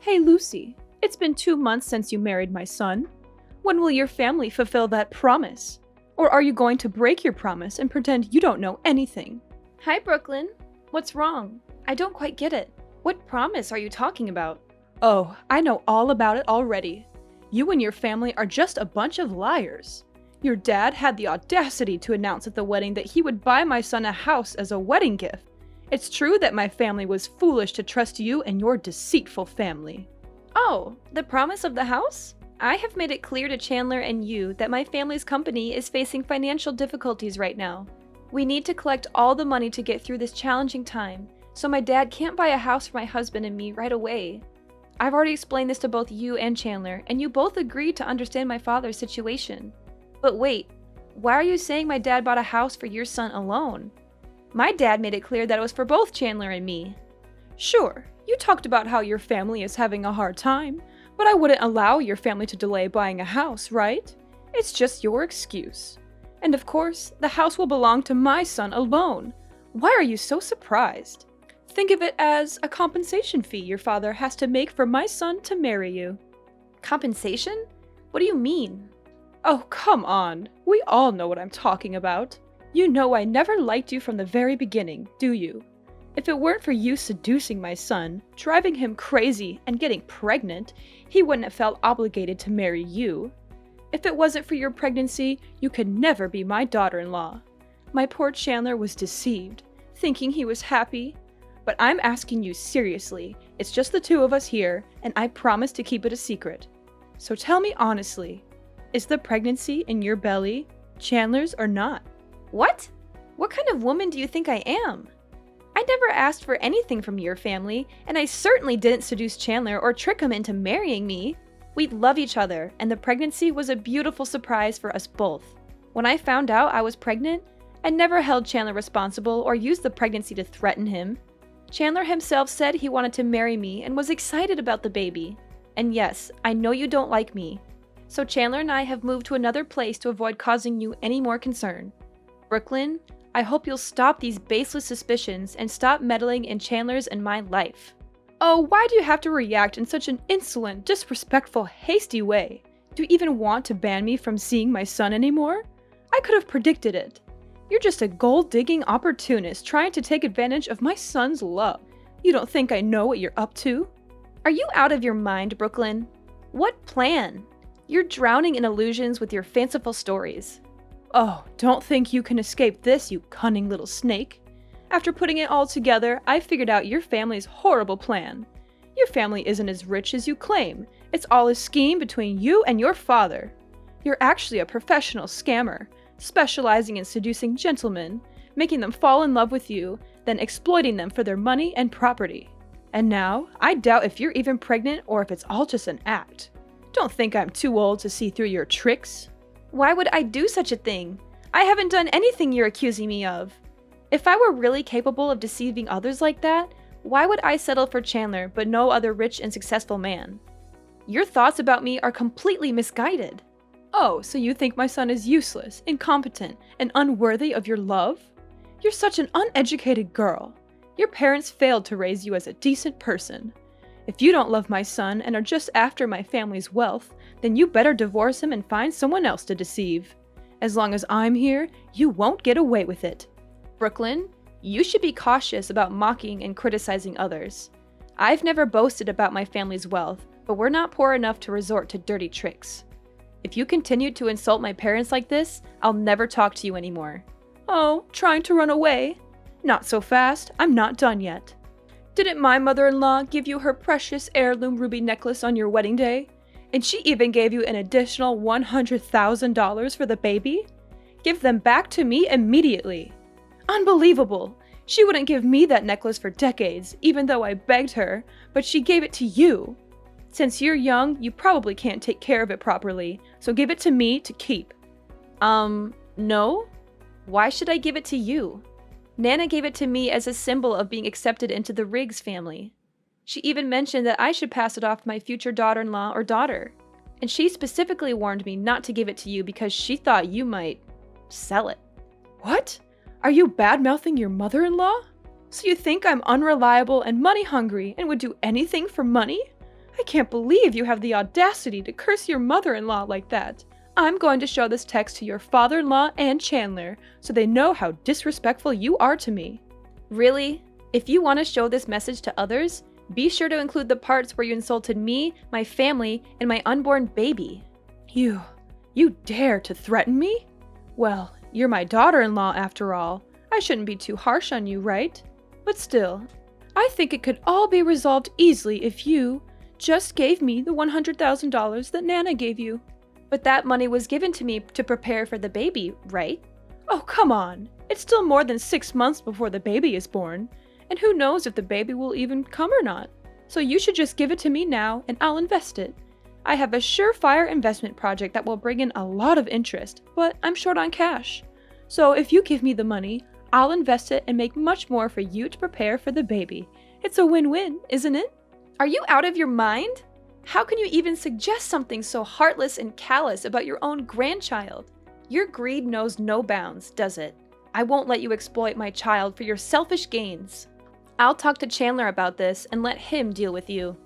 Hey Lucy, it's been 2 months since you married my son. When will your family fulfill that promise? Or are you going to break your promise and pretend you don't know anything? Hi, Brooklyn. What's wrong? I don't quite get it. What promise are you talking about? Oh, I know all about it already. You and your family are just a bunch of liars. Your dad had the audacity to announce at the wedding that he would buy my son a house as a wedding gift. It's true that my family was foolish to trust you and your deceitful family. Oh, the promise of the house? I have made it clear to Chandler and you that my family's company is facing financial difficulties right now. We need to collect all the money to get through this challenging time, so my dad can't buy a house for my husband and me right away. I've already explained this to both you and Chandler, and you both agreed to understand my father's situation. But wait, why are you saying my dad bought a house for your son alone? My dad made it clear that it was for both Chandler and me. Sure, you talked about how your family is having a hard time, but I wouldn't allow your family to delay buying a house, right? It's just your excuse. And of course, the house will belong to my son alone. Why are you so surprised? Think of it as a compensation fee your father has to make for my son to marry you. Compensation? What do you mean? Oh, come on. We all know what I'm talking about. You know I never liked you from the very beginning, do you? If it weren't for you seducing my son, driving him crazy, and getting pregnant, he wouldn't have felt obligated to marry you. If it wasn't for your pregnancy, you could never be my daughter-in-law. My poor Chandler was deceived, thinking he was happy. But I'm asking you seriously, it's just the two of us here, and I promise to keep it a secret. So tell me honestly, is the pregnancy in your belly Chandler's or not? What? What kind of woman do you think I am? I never asked for anything from your family, and I certainly didn't seduce Chandler or trick him into marrying me. We love each other, and the pregnancy was a beautiful surprise for us both. When I found out I was pregnant, I never held Chandler responsible or used the pregnancy to threaten him. Chandler himself said he wanted to marry me and was excited about the baby. And yes, I know you don't like me. So Chandler and I have moved to another place to avoid causing you any more concern. Brooklyn, I hope you'll stop these baseless suspicions and stop meddling in Chandler's and my life. Oh, why do you have to react in such an insolent, disrespectful, hasty way? Do you even want to ban me from seeing my son anymore? I could have predicted it. You're just a gold-digging opportunist trying to take advantage of my son's love. You don't think I know what you're up to? Are you out of your mind, Brooklyn? What plan? You're drowning in illusions with your fanciful stories. Oh, don't think you can escape this, you cunning little snake. After putting it all together, I figured out your family's horrible plan. Your family isn't as rich as you claim. It's all a scheme between you and your father. You're actually a professional scammer, specializing in seducing gentlemen, making them fall in love with you, then exploiting them for their money and property. And now, I doubt if you're even pregnant or if it's all just an act. Don't think I'm too old to see through your tricks. Why would I do such a thing? I haven't done anything you're accusing me of. If I were really capable of deceiving others like that, why would I settle for Chandler but no other rich and successful man? Your thoughts about me are completely misguided. Oh, so you think my son is useless, incompetent, and unworthy of your love? You're such an uneducated girl. Your parents failed to raise you as a decent person. If you don't love my son and are just after my family's wealth, then you better divorce him and find someone else to deceive. As long as I'm here, you won't get away with it. Brooklyn, you should be cautious about mocking and criticizing others. I've never boasted about my family's wealth, but we're not poor enough to resort to dirty tricks. If you continue to insult my parents like this, I'll never talk to you anymore. Oh, trying to run away? Not so fast, I'm not done yet. Didn't my mother-in-law give you her precious heirloom ruby necklace on your wedding day? And she even gave you an additional $100,000 for the baby? Give them back to me immediately. Unbelievable! She wouldn't give me that necklace for decades, even though I begged her, but she gave it to you. Since you're young, you probably can't take care of it properly, so give it to me to keep. No? Why should I give it to you? Nana gave it to me as a symbol of being accepted into the Riggs family. She even mentioned that I should pass it off to my future daughter-in-law or daughter. And she specifically warned me not to give it to you because she thought you might sell it. What? Are you bad-mouthing your mother-in-law? So you think I'm unreliable and money-hungry and would do anything for money? I can't believe you have the audacity to curse your mother-in-law like that. I'm going to show this text to your father-in-law and Chandler so they know how disrespectful you are to me. Really? If you want to show this message to others, be sure to include the parts where you insulted me, my family, and my unborn baby. You dare to threaten me? Well, you're my daughter-in-law after all. I shouldn't be too harsh on you, right? But still, I think it could all be resolved easily if you just gave me the $100,000 that Nana gave you. But that money was given to me to prepare for the baby, right? Oh, come on. It's still more than 6 months before the baby is born, and who knows if the baby will even come or not. So you should just give it to me now and I'll invest it. I have a surefire investment project that will bring in a lot of interest, but I'm short on cash. So if you give me the money, I'll invest it and make much more for you to prepare for the baby. It's a win-win, isn't it? Are you out of your mind? How can you even suggest something so heartless and callous about your own grandchild? Your greed knows no bounds, does it? I won't let you exploit my child for your selfish gains. I'll talk to Chandler about this and let him deal with you.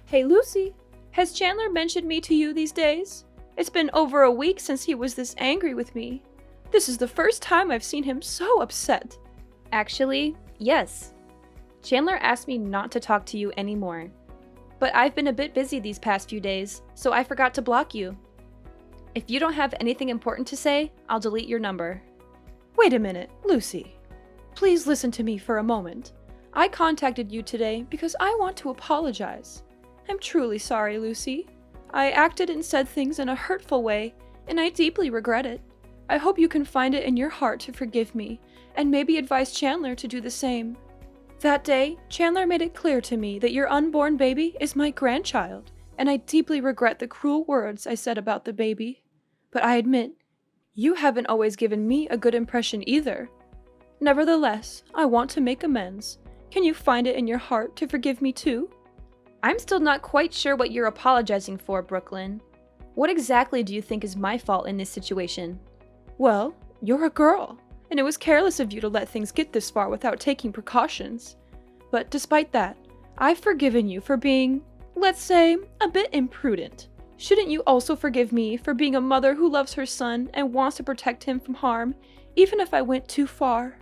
Hey Lucy, has Chandler mentioned me to you these days? It's been over a week since he was this angry with me. This is the first time I've seen him so upset. Actually, yes. Chandler asked me not to talk to you anymore. But I've been a bit busy these past few days, so I forgot to block you. If you don't have anything important to say, I'll delete your number. Wait a minute, Lucy. Please listen to me for a moment. I contacted you today because I want to apologize. I'm truly sorry, Lucy. I acted and said things in a hurtful way, and I deeply regret it. I hope you can find it in your heart to forgive me, and maybe advise Chandler to do the same. That day, Chandler made it clear to me that your unborn baby is my grandchild, and I deeply regret the cruel words I said about the baby. But I admit, you haven't always given me a good impression either. Nevertheless, I want to make amends. Can you find it in your heart to forgive me too? I'm still not quite sure what you're apologizing for, Brooklyn. What exactly do you think is my fault in this situation? Well, you're a girl, and it was careless of you to let things get this far without taking precautions. But despite that, I've forgiven you for being, let's say, a bit imprudent. Shouldn't you also forgive me for being a mother who loves her son and wants to protect him from harm, even if I went too far?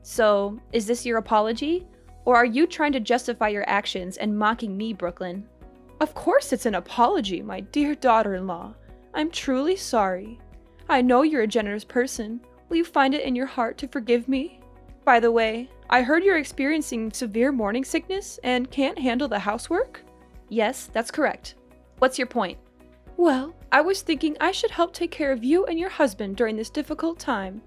So, is this your apology? Or are you trying to justify your actions and mocking me, Brooklyn? Of course it's an apology, my dear daughter-in-law. I'm truly sorry. I know you're a generous person. Will you find it in your heart to forgive me? By the way, I heard you're experiencing severe morning sickness and can't handle the housework? Yes, that's correct. What's your point? Well, I was thinking I should help take care of you and your husband during this difficult time.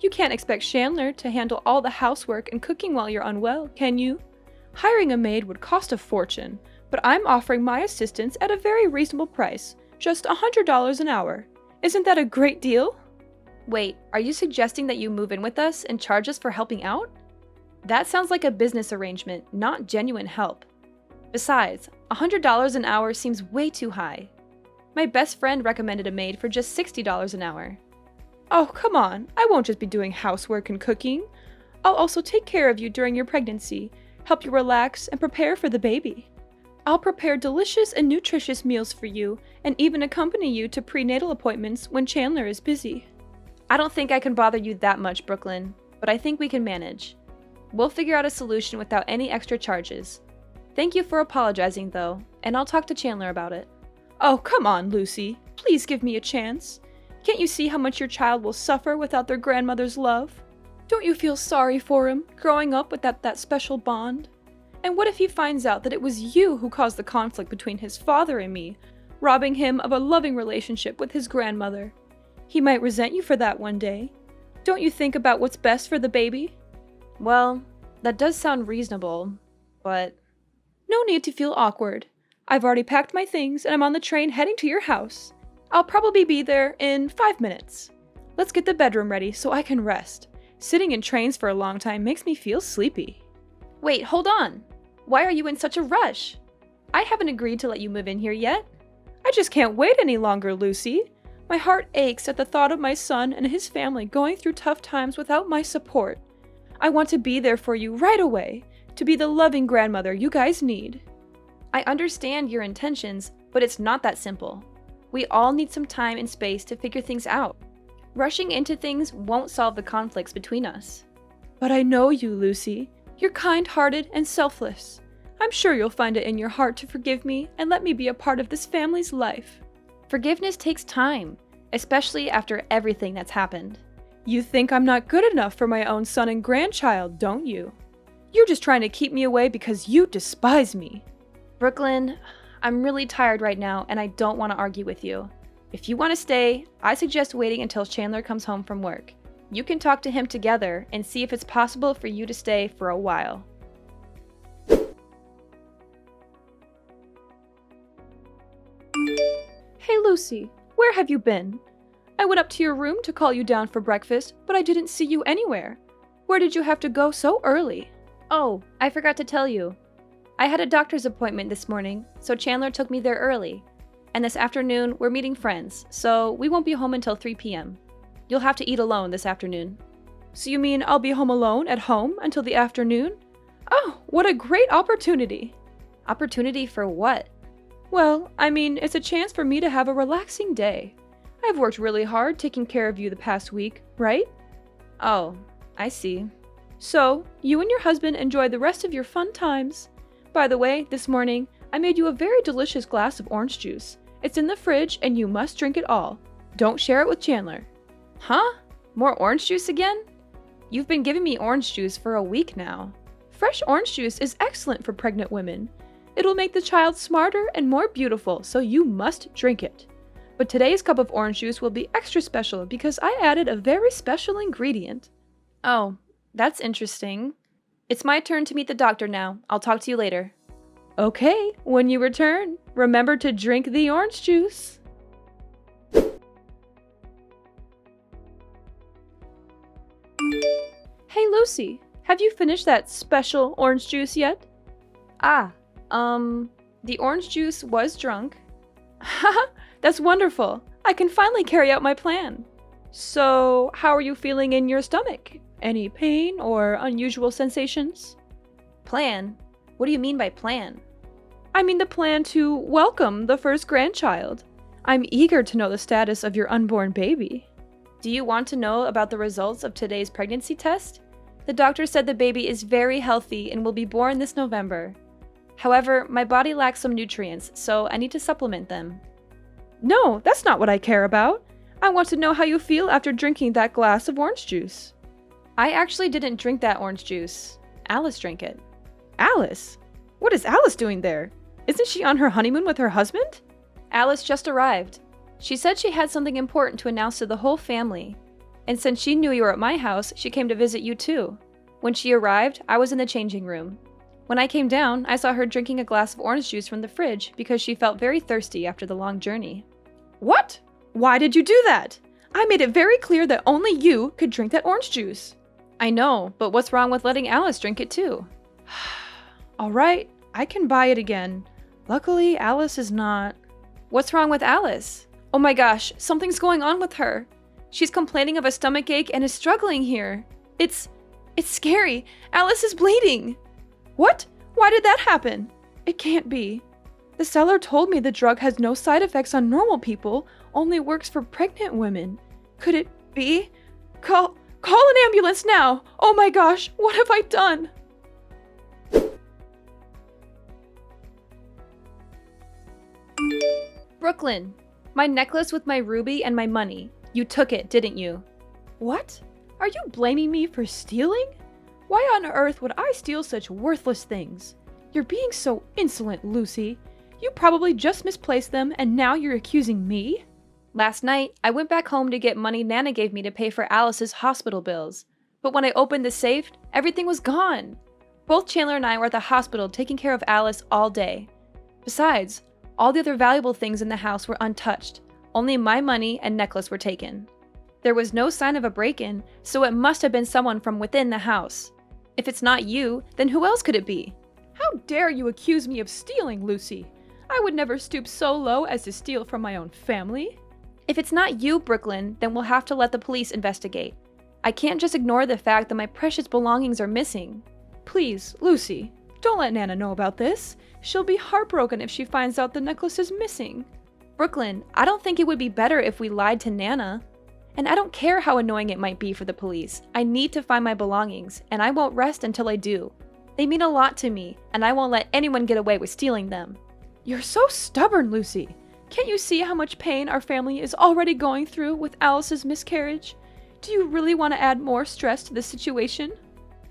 You can't expect Chandler to handle all the housework and cooking while you're unwell, can you? Hiring a maid would cost a fortune, but I'm offering my assistance at a very reasonable price, just $100 an hour. Isn't that a great deal? Wait, are you suggesting that you move in with us and charge us for helping out? That sounds like a business arrangement, not genuine help. Besides, $100 an hour seems way too high. My best friend recommended a maid for just $60 an hour. Oh, come on. I won't just be doing housework and cooking. I'll also take care of you during your pregnancy, help you relax, and prepare for the baby. I'll prepare delicious and nutritious meals for you, and even accompany you to prenatal appointments when Chandler is busy. I don't think I can bother you that much, Brooklyn, but I think we can manage. We'll figure out a solution without any extra charges. Thank you for apologizing, though, and I'll talk to Chandler about it. Oh, come on, Lucy. Please give me a chance. Can't you see how much your child will suffer without their grandmother's love? Don't you feel sorry for him, growing up without that special bond? And what if he finds out that it was you who caused the conflict between his father and me, robbing him of a loving relationship with his grandmother? He might resent you for that one day. Don't you think about what's best for the baby? Well, that does sound reasonable, but... No need to feel awkward. I've already packed my things and I'm on the train heading to your house. I'll probably be there in 5 minutes. Let's get the bedroom ready so I can rest. Sitting in trains for a long time makes me feel sleepy. Wait, hold on. Why are you in such a rush? I haven't agreed to let you move in here yet. I just can't wait any longer, Lucy. My heart aches at the thought of my son and his family going through tough times without my support. I want to be there for you right away, to be the loving grandmother you guys need. I understand your intentions, but it's not that simple. We all need some time and space to figure things out. Rushing into things won't solve the conflicts between us. But I know you, Lucy. You're kind-hearted and selfless. I'm sure you'll find it in your heart to forgive me and let me be a part of this family's life. Forgiveness takes time, especially after everything that's happened. You think I'm not good enough for my own son and grandchild, don't you? You're just trying to keep me away because you despise me. Brooklyn, I'm really tired right now and I don't want to argue with you. If you want to stay, I suggest waiting until Chandler comes home from work. You can talk to him together and see if it's possible for you to stay for a while. Hey Lucy, where have you been? I went up to your room to call you down for breakfast, but I didn't see you anywhere. Where did you have to go so early? Oh, I forgot to tell you. I had a doctor's appointment this morning, so Chandler took me there early. And this afternoon, we're meeting friends, so we won't be home until 3 p.m. You'll have to eat alone this afternoon. So you mean I'll be home alone at home until the afternoon? Oh, what a great opportunity! Opportunity for what? Well, I mean, it's a chance for me to have a relaxing day. I've worked really hard taking care of you the past week, right? Oh, I see. So, you and your husband enjoy the rest of your fun times. By the way, this morning, I made you a very delicious glass of orange juice. It's in the fridge and you must drink it all. Don't share it with Chandler. Huh? More orange juice again? You've been giving me orange juice for a week now. Fresh orange juice is excellent for pregnant women. It'll make the child smarter and more beautiful, so you must drink it. But today's cup of orange juice will be extra special because I added a very special ingredient. Oh, that's interesting. It's my turn to meet the doctor now. I'll talk to you later. Okay, when you return, remember to drink the orange juice. Hey Lucy, have you finished that special orange juice yet? The orange juice was drunk. Haha, that's wonderful. I can finally carry out my plan. So, how are you feeling in your stomach? Any pain or unusual sensations? Plan? What do you mean by plan? I mean the plan to welcome the first grandchild. I'm eager to know the status of your unborn baby. Do you want to know about the results of today's pregnancy test? The doctor said the baby is very healthy and will be born this November. However, my body lacks some nutrients, so I need to supplement them. No, that's not what I care about. I want to know how you feel after drinking that glass of orange juice. I actually didn't drink that orange juice. Alice drank it. Alice? What is Alice doing there? Isn't she on her honeymoon with her husband? Alice just arrived. She said she had something important to announce to the whole family. And since she knew you were at my house, she came to visit you too. When she arrived, I was in the changing room. When I came down, I saw her drinking a glass of orange juice from the fridge because she felt very thirsty after the long journey. What? Why did you do that? I made it very clear that only you could drink that orange juice. I know, but what's wrong with letting Alice drink it too? All right, I can buy it again. Luckily, Alice is not. What's wrong with Alice? Oh my gosh, something's going on with her. She's complaining of a stomachache and is struggling here. It's scary. Alice is bleeding. What? Why did that happen? It can't be. The seller told me the drug has no side effects on normal people, only works for pregnant women. Could it be? Call an ambulance now! Oh my gosh, what have I done? Brooklyn, my necklace with my ruby and my money. You took it, didn't you? What? Are you blaming me for stealing? Why on earth would I steal such worthless things? You're being so insolent, Lucy. You probably just misplaced them and now you're accusing me? Last night, I went back home to get money Nana gave me to pay for Alice's hospital bills. But when I opened the safe, everything was gone. Both Chandler and I were at the hospital taking care of Alice all day. Besides, all the other valuable things in the house were untouched. Only my money and necklace were taken. There was no sign of a break-in, so it must have been someone from within the house. If it's not you, then who else could it be? How dare you accuse me of stealing, Lucy? I would never stoop so low as to steal from my own family. If it's not you, Brooklyn, then we'll have to let the police investigate. I can't just ignore the fact that my precious belongings are missing. Please, Lucy, don't let Nana know about this. She'll be heartbroken if she finds out the necklace is missing. Brooklyn, I don't think it would be better if we lied to Nana. And I don't care how annoying it might be for the police. I need to find my belongings, and I won't rest until I do. They mean a lot to me, and I won't let anyone get away with stealing them. You're so stubborn, Lucy. Can't you see how much pain our family is already going through with Alice's miscarriage? Do you really want to add more stress to the situation?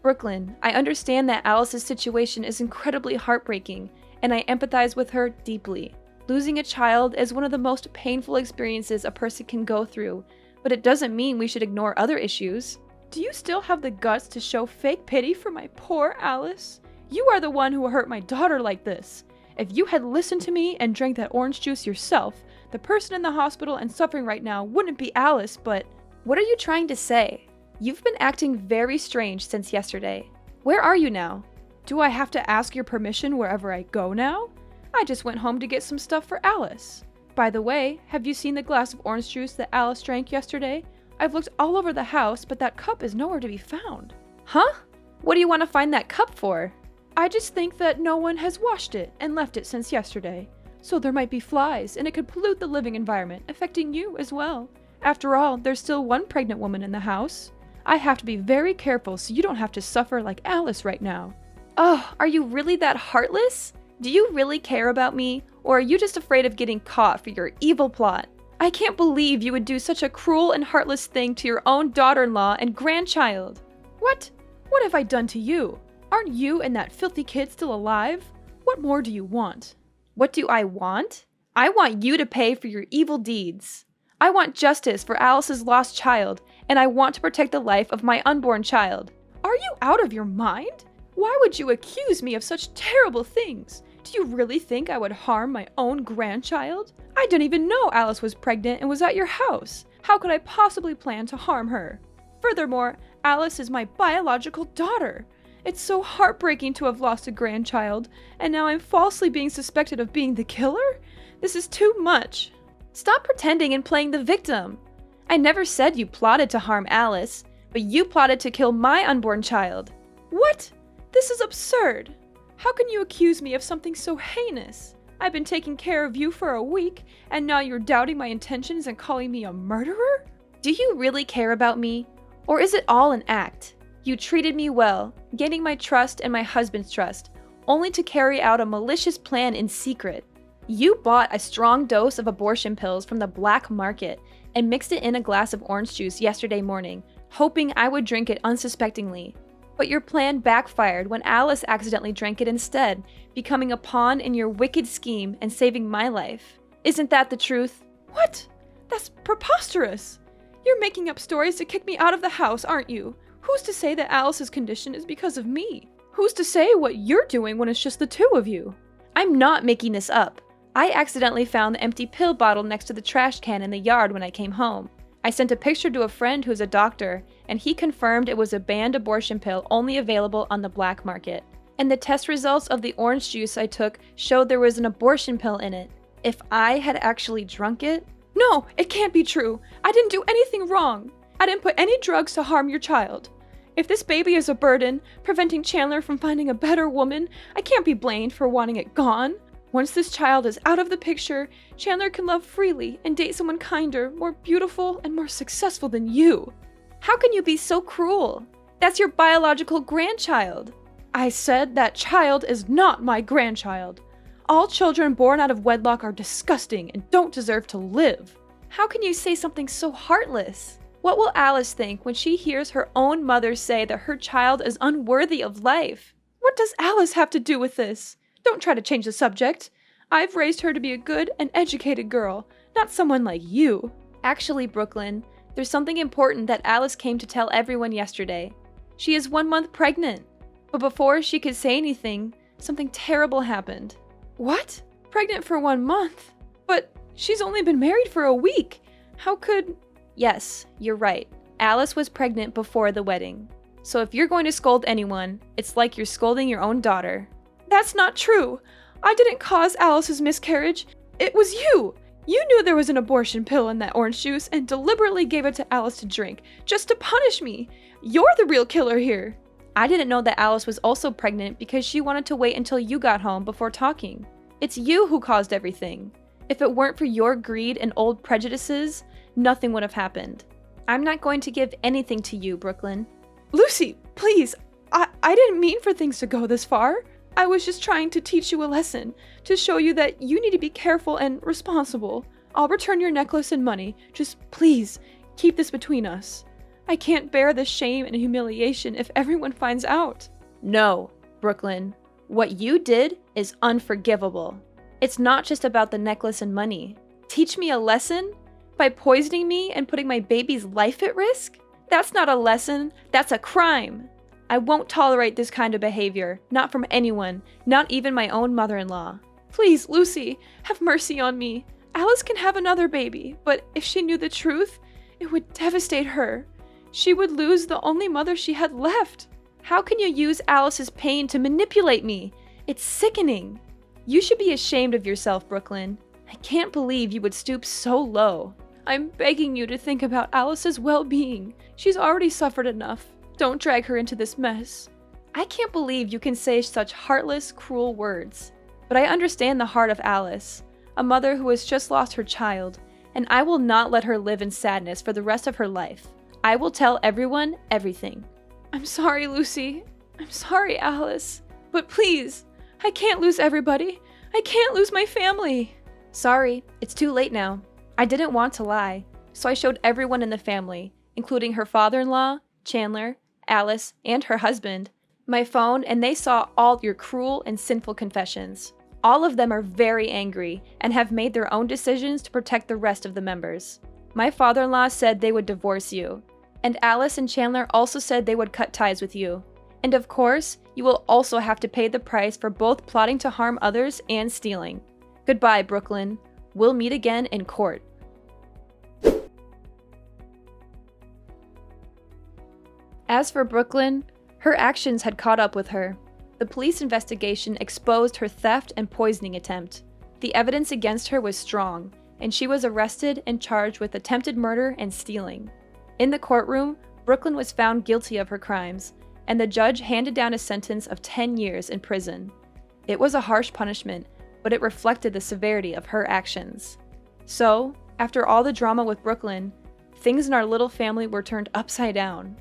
Brooklyn, I understand that Alice's situation is incredibly heartbreaking, and I empathize with her deeply. Losing a child is one of the most painful experiences a person can go through, but it doesn't mean we should ignore other issues. Do you still have the guts to show fake pity for my poor Alice? You are the one who hurt my daughter like this. If you had listened to me and drank that orange juice yourself, the person in the hospital and suffering right now wouldn't be Alice, but... What are you trying to say? You've been acting very strange since yesterday. Where are you now? Do I have to ask your permission wherever I go now? I just went home to get some stuff for Alice. By the way, have you seen the glass of orange juice that Alice drank yesterday? I've looked all over the house, but that cup is nowhere to be found. Huh? What do you want to find that cup for? I just think that no one has washed it and left it since yesterday. So there might be flies, and it could pollute the living environment, affecting you as well. After all, there's still one pregnant woman in the house. I have to be very careful so you don't have to suffer like Alice right now. Oh, are you really that heartless? Do you really care about me, or are you just afraid of getting caught for your evil plot? I can't believe you would do such a cruel and heartless thing to your own daughter-in-law and grandchild. What? What have I done to you? Aren't you and that filthy kid still alive? What more do you want? What do I want? I want you to pay for your evil deeds. I want justice for Alice's lost child, and I want to protect the life of my unborn child. Are you out of your mind? Why would you accuse me of such terrible things? Do you really think I would harm my own grandchild? I didn't even know Alice was pregnant and was at your house. How could I possibly plan to harm her? Furthermore, Alice is my biological daughter. It's so heartbreaking to have lost a grandchild, and now I'm falsely being suspected of being the killer? This is too much. Stop pretending and playing the victim. I never said you plotted to harm Alice, but you plotted to kill my unborn child. What? This is absurd. How can you accuse me of something so heinous? I've been taking care of you for a week, and now you're doubting my intentions and calling me a murderer? Do you really care about me? Or is it all an act? You treated me well, gaining my trust and my husband's trust, only to carry out a malicious plan in secret. You bought a strong dose of abortion pills from the black market and mixed it in a glass of orange juice yesterday morning, hoping I would drink it unsuspectingly. But your plan backfired when Alice accidentally drank it instead, becoming a pawn in your wicked scheme and saving my life. Isn't that the truth? What? That's preposterous. You're making up stories to kick me out of the house, aren't you? Who's to say that Alice's condition is because of me? Who's to say what you're doing when it's just the two of you? I'm not making this up. I accidentally found the empty pill bottle next to the trash can in the yard when I came home. I sent a picture to a friend who's a doctor, and he confirmed it was a banned abortion pill only available on the black market. And the test results of the orange juice I took showed there was an abortion pill in it. If I had actually drunk it... No, it can't be true. I didn't do anything wrong. I didn't put any drugs to harm your child. If this baby is a burden, preventing Chandler from finding a better woman, I can't be blamed for wanting it gone. Once this child is out of the picture, Chandler can love freely and date someone kinder, more beautiful, and more successful than you. How can you be so cruel? That's your biological grandchild. I said that child is not my grandchild. All children born out of wedlock are disgusting and don't deserve to live. How can you say something so heartless? What will Alice think when she hears her own mother say that her child is unworthy of life? What does Alice have to do with this? Don't try to change the subject. I've raised her to be a good and educated girl, not someone like you. Actually, Brooklyn, there's something important that Alice came to tell everyone yesterday. She is 1 month pregnant. But before she could say anything, something terrible happened. What? Pregnant for 1 month? But she's only been married for a week. How could... Yes, you're right. Alice was pregnant before the wedding. So if you're going to scold anyone, it's like you're scolding your own daughter. That's not true. I didn't cause Alice's miscarriage. It was you. You knew there was an abortion pill in that orange juice and deliberately gave it to Alice to drink, just to punish me. You're the real killer here. I didn't know that Alice was also pregnant because she wanted to wait until you got home before talking. It's you who caused everything. If it weren't for your greed and old prejudices, nothing would have happened. I'm not going to give anything to you, Brooklyn. Lucy, please. I didn't mean for things to go this far. I was just trying to teach you a lesson, to show you that you need to be careful and responsible. I'll return your necklace and money. Just please, keep this between us. I can't bear the shame and humiliation if everyone finds out. No, Brooklyn. What you did is unforgivable. It's not just about the necklace and money. Teach me a lesson? By poisoning me and putting my baby's life at risk? That's not a lesson, that's a crime. I won't tolerate this kind of behavior, not from anyone, not even my own mother-in-law. Please, Lucy, have mercy on me. Alice can have another baby, but if she knew the truth, it would devastate her. She would lose the only mother she had left. How can you use Alice's pain to manipulate me? It's sickening. You should be ashamed of yourself, Brooklyn. I can't believe you would stoop so low. I'm begging you to think about Alice's well-being. She's already suffered enough. Don't drag her into this mess. I can't believe you can say such heartless, cruel words. But I understand the heart of Alice, a mother who has just lost her child, and I will not let her live in sadness for the rest of her life. I will tell everyone everything. I'm sorry, Lucy. I'm sorry, Alice. But please, I can't lose everybody. I can't lose my family. Sorry, it's too late now. I didn't want to lie, so I showed everyone in the family, including her father-in-law, Chandler, Alice, and her husband, my phone, and they saw all your cruel and sinful confessions. All of them are very angry and have made their own decisions to protect the rest of the members. My father-in-law said they would divorce you, and Alice and Chandler also said they would cut ties with you. And of course, you will also have to pay the price for both plotting to harm others and stealing. Goodbye, Brooklyn. We'll meet again in court. As for Brooklyn, her actions had caught up with her. The police investigation exposed her theft and poisoning attempt. The evidence against her was strong, and she was arrested and charged with attempted murder and stealing. In the courtroom, Brooklyn was found guilty of her crimes, and the judge handed down a sentence of 10 years in prison. It was a harsh punishment, but it reflected the severity of her actions. So, after all the drama with Brooklyn, things in our little family were turned upside down.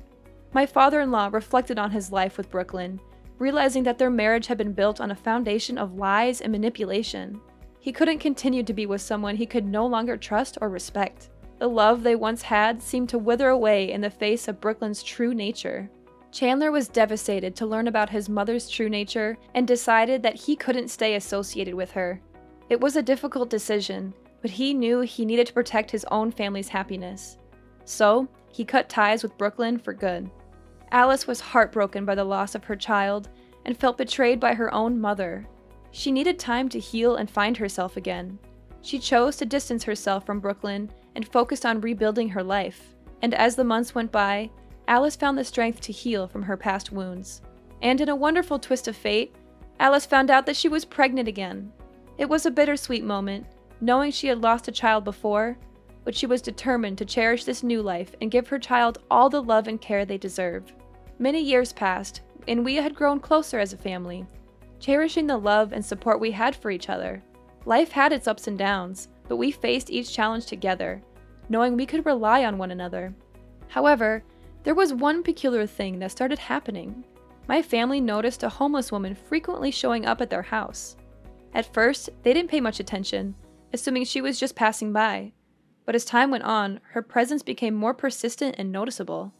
My father-in-law reflected on his life with Brooklyn, realizing that their marriage had been built on a foundation of lies and manipulation. He couldn't continue to be with someone he could no longer trust or respect. The love they once had seemed to wither away in the face of Brooklyn's true nature. Chandler was devastated to learn about his mother's true nature and decided that he couldn't stay associated with her. It was a difficult decision, but he knew he needed to protect his own family's happiness. So, he cut ties with Brooklyn for good. Alice was heartbroken by the loss of her child and felt betrayed by her own mother. She needed time to heal and find herself again. She chose to distance herself from Brooklyn and focused on rebuilding her life. And as the months went by, Alice found the strength to heal from her past wounds. And in a wonderful twist of fate, Alice found out that she was pregnant again. It was a bittersweet moment, knowing she had lost a child before, but she was determined to cherish this new life and give her child all the love and care they deserve. Many years passed, and we had grown closer as a family, cherishing the love and support we had for each other. Life had its ups and downs, but we faced each challenge together, knowing we could rely on one another. However, there was one peculiar thing that started happening. My family noticed a homeless woman frequently showing up at their house. At first, they didn't pay much attention, assuming she was just passing by. But as time went on, her presence became more persistent and noticeable.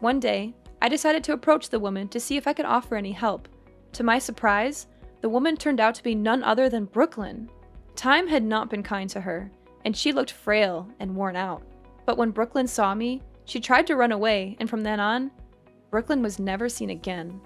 One day, I decided to approach the woman to see if I could offer any help. To my surprise, the woman turned out to be none other than Brooklyn. Time had not been kind to her, and she looked frail and worn out. But when Brooklyn saw me, she tried to run away, and from then on, Brooklyn was never seen again.